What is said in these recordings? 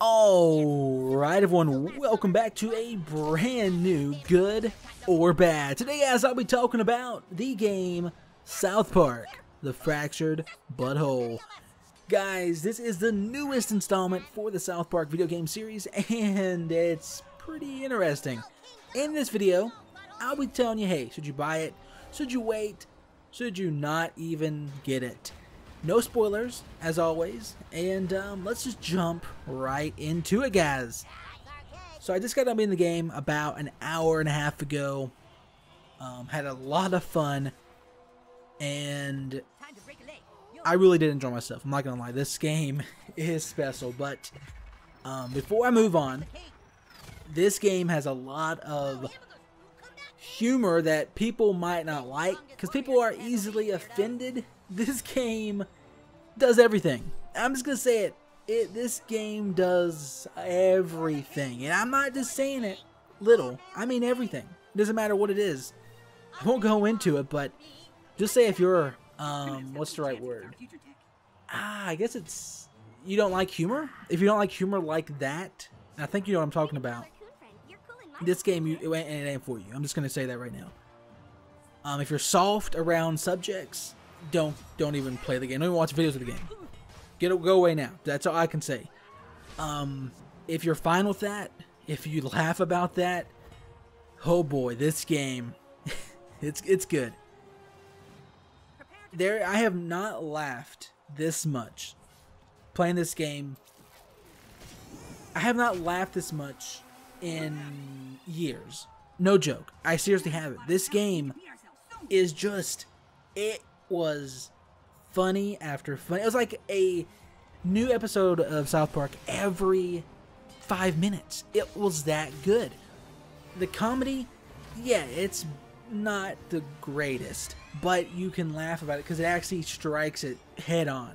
Alright everyone, welcome back to a brand new Good or Bad. Today guys, I'll be talking about the game South Park, The Fractured Butthole. Guys, this is the newest installment for the South Park video game series, and it's pretty interesting. In this video, I'll be telling you, hey, should you buy it? Should you wait? Should you not even get it? No spoilers, as always, and let's just jump right into it, guys. So I just got done in the game about an hour and a half ago. Had a lot of fun, and I really did enjoy myself. I'm not gonna lie, this game is special. But before I move on, this game has a lot of humor that people might not like, because people are easily offended. This game does everything. I'm just gonna say it. This game does everything, and I'm not just saying it little. I mean everything. It doesn't matter what it is. I won't go into it, but just say if you're what's the right word? I guess it's you don't like humor. If you don't like humor like that, I think you know what I'm talking about. This game, it ain't for you. I'm just gonna say that right now. If you're soft around subjects, don't even play the game. Don't even watch videos of the game. Go away now. That's all I can say. If you're fine with that, if you laugh about that, oh boy, this game, it's good. I have not laughed this much playing this game. I have not laughed this much in years. No joke. I seriously haven't. This game is just, it was funny after funny. It was like a new episode of South Park every 5 minutes. It was that good. The comedy, yeah, it's not the greatest, but you can laugh about it because it actually strikes it head on.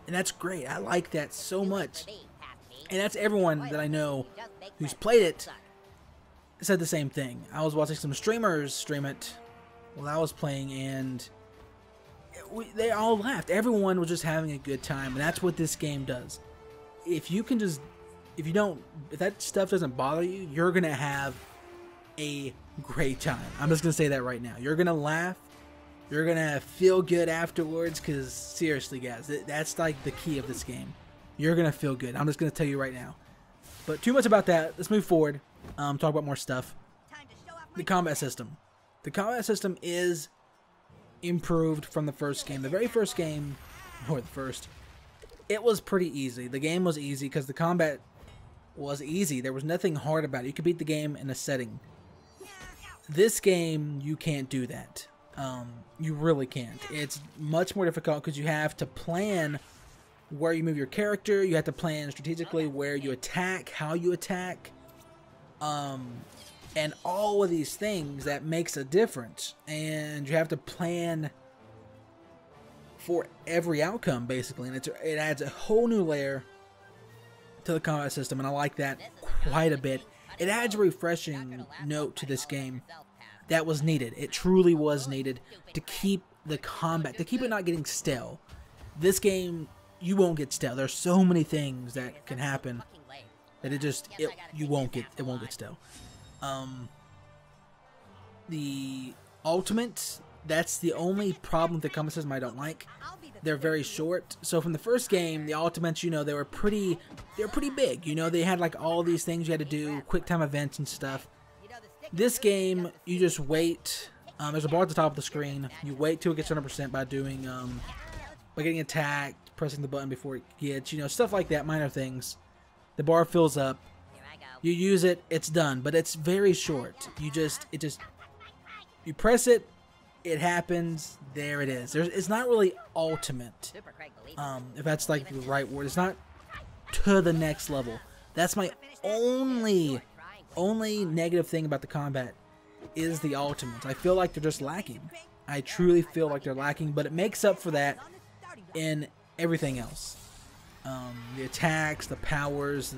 And that's great. I like that so much. And that's everyone that I know who's played it said the same thing. I was watching some streamers stream it while I was playing, and they all laughed. Everyone was just having a good time, and that's what this game does. If that stuff doesn't bother you, you're gonna have a great time. I'm just gonna say that right now. You're gonna laugh. You're gonna feel good afterwards, because seriously, guys, that's like the key of this game. You're gonna feel good. I'm just gonna tell you right now. But too much about that. Let's move forward. Talk about more stuff. The combat system. The combat system is improved from the first game. The very first game, or the first, it was pretty easy. The game was easy because the combat was easy. There was nothing hard about it. You could beat the game in a setting. This game, you can't do that. You really can't. It's much more difficult because you have to plan where you move your character. You have to plan strategically where you attack, how you attack, and all of these things that makes a difference. And you have to plan for every outcome, basically. And it adds a whole new layer to the combat system, and I like that quite a bit. It adds a refreshing note to this game that was needed. It truly was needed to keep the combat, to keep it not getting stale. This game, you won't get stale. There's so many things that can happen that it won't get stale. The ultimates, that's the only problem with the combat system I don't like. They're very short. So from the first game, the ultimates, you know, they were pretty big. You know, they had like all these things you had to do, quick time events and stuff. This game, you just wait. There's a bar at the top of the screen. You wait till it gets 100% by doing by getting attacked, pressing the button before it gets, you know, stuff like that, minor things. The bar fills up. You use it, it's done, but it's very short. You press it, it happens, there it is. It's not really ultimate, if that's like the right word. It's not to the next level. That's my only negative thing about the combat is the ultimates. I feel like they're just lacking. I truly feel like they're lacking, but it makes up for that in everything else. The attacks, the powers,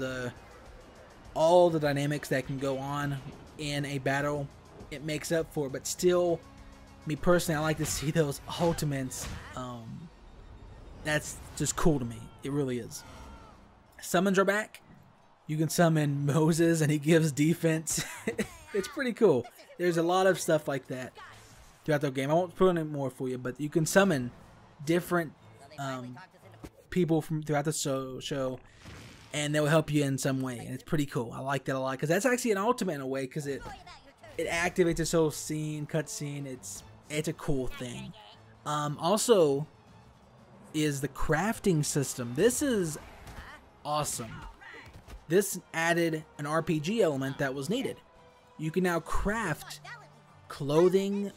all the dynamics that can go on in a battle, it makes up for it. But still, me personally, I like to see those ultimates. That's just cool to me. It really is. Summons are back. You can summon Moses and he gives defense. It's pretty cool. There's a lot of stuff like that throughout the game. I won't put in more for you, but you can summon different people from throughout the show, and they'll help you in some way, and it's pretty cool. I like that a lot because that's actually an ultimate in a way, because it activates a soul scene, cutscene. It's a cool thing. Also, is the crafting system. This is awesome. This added an RPG element that was needed. You can now craft clothing,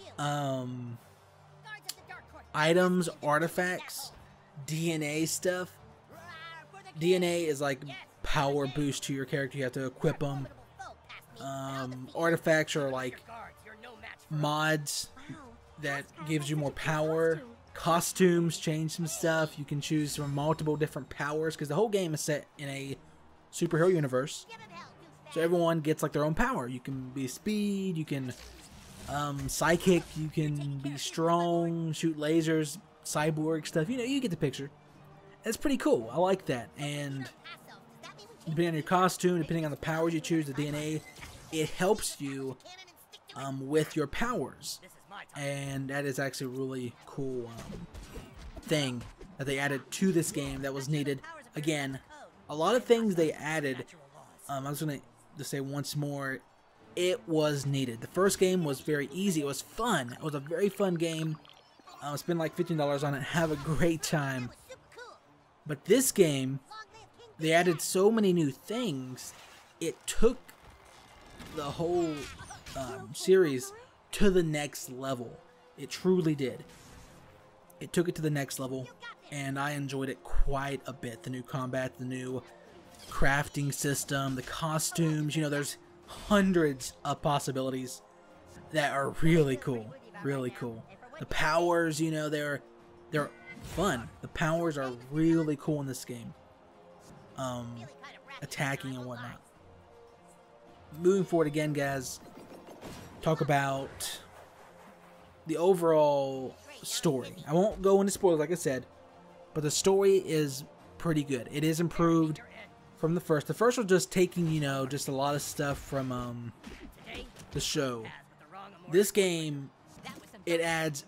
items, artifacts, DNA stuff. DNA is like power boost to your character. You have to equip them. Artifacts are like mods that gives you more power. Costumes change some stuff. You can choose from multiple different powers because the whole game is set in a superhero universe. So everyone gets like their own power. You can be speed, you can psychic, you can be strong, shoot lasers, cyborg stuff. You know, you get the picture. It's pretty cool. I like that. And depending on your costume, depending on the powers you choose, the DNA, it helps you with your powers. And that is actually a really cool thing that they added to this game that was needed. Again, a lot of things they added. I was going to say once more, it was needed. The first game was very easy. It was fun. It was a very fun game. Spend like $15 on it. Have a great time. But this game, they added so many new things. It took the whole series to the next level. It truly did. It took it to the next level, and I enjoyed it quite a bit. The new combat, the new crafting system, the costumes. You know, there's hundreds of possibilities that are really cool. Really cool. The powers, you know, they're fun. The powers are really cool in this game. Attacking and whatnot. Moving forward again, guys, talk about the overall story. I won't go into spoilers like I said, but the story is pretty good. It is improved from the first. The first was just taking, you know, just a lot of stuff from the show. This game, it adds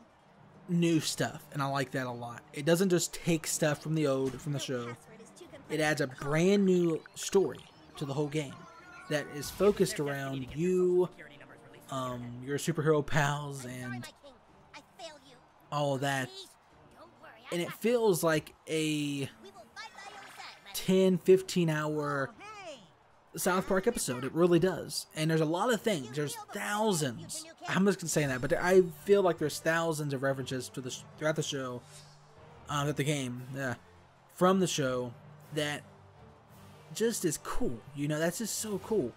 new stuff, and I like that a lot. It doesn't just take stuff from the show. It adds a brand new story to the whole game that is focused around you, your superhero pals, and all of that. And it feels like a 10-15 hour South Park episode. It really does. And there's a lot of things. There's thousands. I'm just saying that, but I feel like there's thousands of references to throughout the show, at the game, from the show, that just is cool. You know, that's just so cool.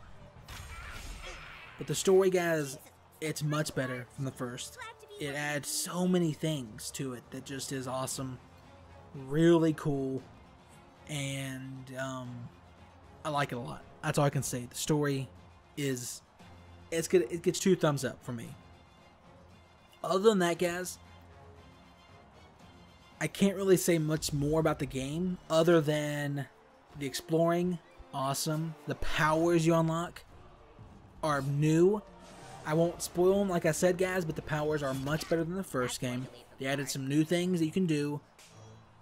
But the story, guys, it's much better from the first. It adds so many things to it that just is awesome. Really cool. And I like it a lot. That's all I can say. The story is, it's good. It gets 2 thumbs up for me. Other than that, guys, I can't really say much more about the game other than the exploring, awesome. The powers you unlock are new. I won't spoil them like I said, guys, but the powers are much better than the first game. They added some new things that you can do.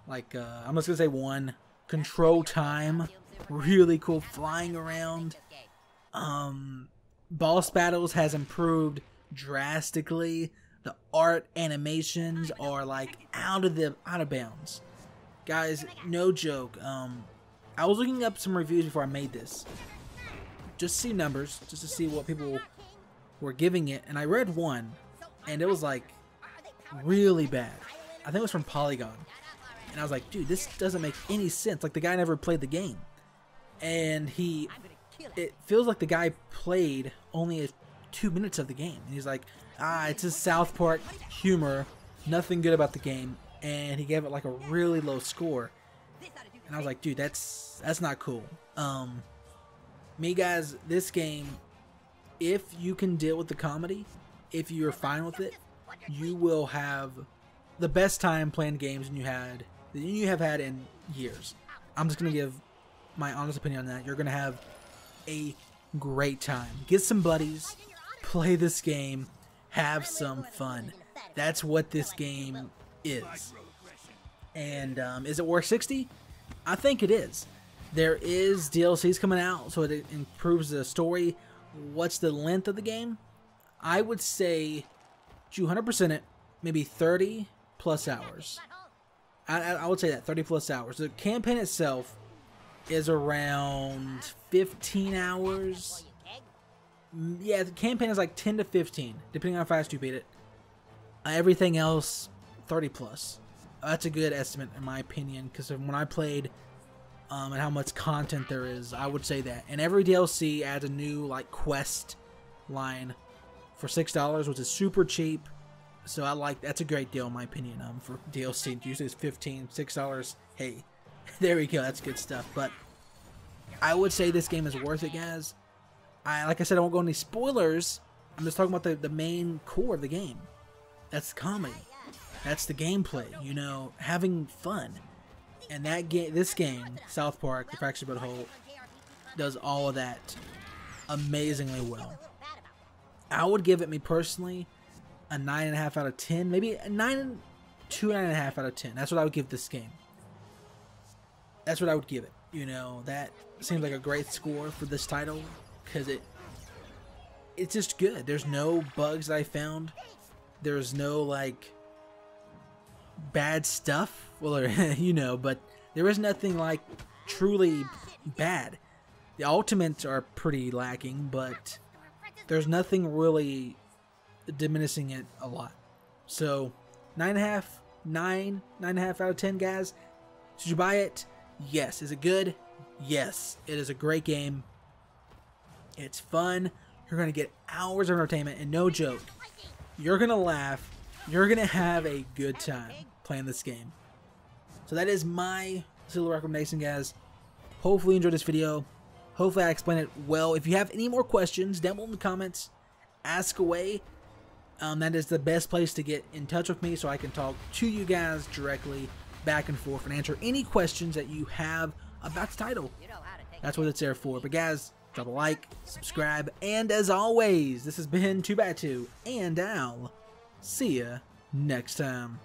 Like, I'm just going to say one. Control time. Really cool. Flying around. Boss battles has improved drastically. The art animations are like out of bounds. Guys, no joke. I was looking up some reviews before I made this. Just to see numbers. Just to see what people were giving it. And I read one. And it was like really bad. I think it was from Polygon. And I was like, dude, this doesn't make any sense. Like, the guy never played the game. And it feels like the guy played only 2 minutes of the game. And he's like, it's just South Park humor. Nothing good about the game. And he gave it like a really low score. And I was like, dude, that's not cool. Me, guys, this game, if you can deal with the comedy, if you're fine with it, you will have the best time playing games you have had in years. I'm just going to give my honest opinion on that. You're going to have a great time. Get some buddies, play this game, have some fun. That's what this game is. And is it worth 60? I think it is. There is DLCs coming out, so it improves the story. What's the length of the game? I would say 200% it, maybe 30 plus hours. I would say that 30 plus hours. The campaign itself is around 15 hours. Yeah, the campaign is like 10 to 15, depending on how fast you beat it. Everything else, 30 plus. That's a good estimate in my opinion, because when I played and how much content there is, I would say that. And every DLC adds a new like quest line for $6, which is super cheap. So that's a great deal in my opinion. For DLC, usually it's $15, $6. Hey, there we go. That's good stuff. But I would say this game is worth it, guys. Like I said, I won't go into any spoilers. I'm just talking about the main core of the game. That's comedy. That's the gameplay. You know, having fun. And this game, South Park: The Fractured But Whole, does all of that amazingly well. I would give it, me personally, a 9.5 out of 10, maybe a 9.5 out of 10. That's what I would give this game. That's what I would give it. You know, that seems like a great score for this title, because it's just good. There's no bugs that I found. There's no like bad stuff. Well, you know, but there is nothing like truly bad. The ultimates are pretty lacking, but there's nothing really diminishing it a lot. So 9.5 out of 10, guys. Should you buy it? Yes. Is it good? Yes. It is a great game. It's fun. You're going to get hours of entertainment, and no joke, you're going to laugh. You're going to have a good time playing this game. So that is my little recommendation, guys. Hopefully you enjoyed this video. Hopefully I explained it well. If you have any more questions, down below in the comments, ask away. That is the best place to get in touch with me, so I can talk to you guys directly, back and forth, and answer any questions that you have about the title. That's what it's there for. But guys, drop a like, subscribe, and as always, this has been 2x2, and I'll see ya next time.